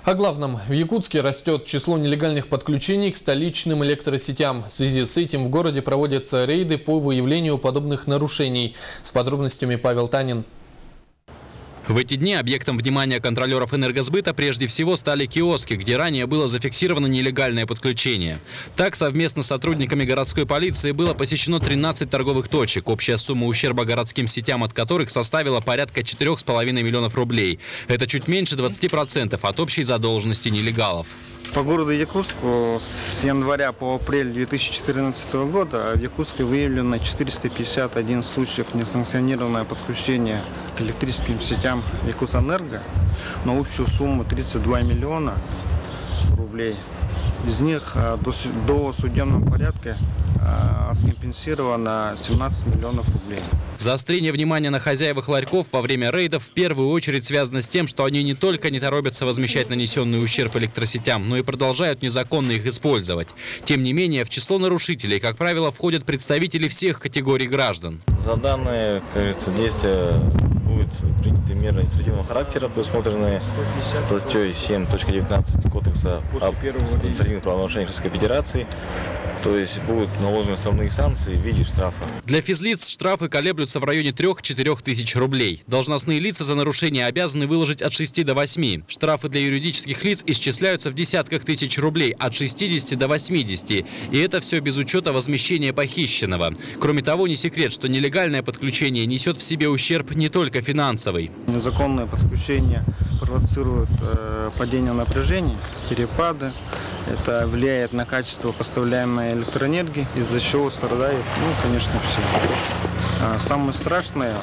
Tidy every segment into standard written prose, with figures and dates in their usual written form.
О главном. В Якутске растет число нелегальных подключений к столичным электросетям. В связи с этим в городе проводятся рейды по выявлению подобных нарушений. С подробностями Павел Танин. В эти дни объектом внимания контролеров энергосбыта прежде всего стали киоски, где ранее было зафиксировано нелегальное подключение. Так, совместно с сотрудниками городской полиции было посещено 13 торговых точек. Общая сумма ущерба городским сетям от которых составила порядка 4,5 миллионов рублей. Это чуть меньше 20% от общей задолженности нелегалов. По городу Якутску с января по апрель 2014 года в Якутске выявлено 451 случаев несанкционированного подключения к электрическим сетям Якутэнерго на общую сумму 32 миллиона рублей. Из них до судебного порядка скомпенсировано 17 миллионов рублей. Заострение внимания на хозяевах ларьков во время рейдов в первую очередь связано с тем, что они не только не торопятся возмещать нанесенный ущерб электросетям, но и продолжают незаконно их использовать. Тем не менее, в число нарушителей, как правило, входят представители всех категорий граждан. За данное, как говорится, действие будут приняты меры административного характера, предусмотренные статьей 7.19 Кодекса об административных правонарушениях Российской Федерации. То есть будут наложены основные санкции в виде штрафа. Для физлиц штрафы колеблются в районе 3-4 тысяч рублей. Должностные лица за нарушение обязаны выложить от 6 до 8. Штрафы для юридических лиц исчисляются в десятках тысяч рублей, от 60 до 80. И это все без учета возмещения похищенного. Кроме того, не секрет, что нелегальное подключение несет в себе ущерб не только финансовый. Незаконное подключение провоцирует падение напряжения, перепады. Это влияет на качество поставляемой электроэнергии, из-за чего страдают, конечно, все. Самое страшное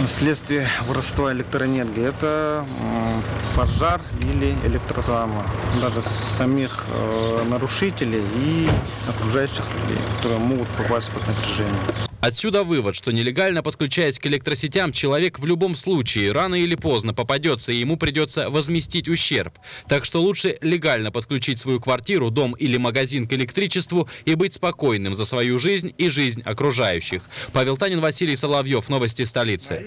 следствие воровства электроэнергии – это пожар или электротравма. Даже самих нарушителей и окружающих людей, которые могут попасть под напряжение. Отсюда вывод, что нелегально подключаясь к электросетям, человек в любом случае рано или поздно попадется, и ему придется возместить ущерб. Так что лучше легально подключить свою квартиру, дом или магазин к электричеству и быть спокойным за свою жизнь и жизнь окружающих. Павел Танин, Василий Соловьев. Новости столицы.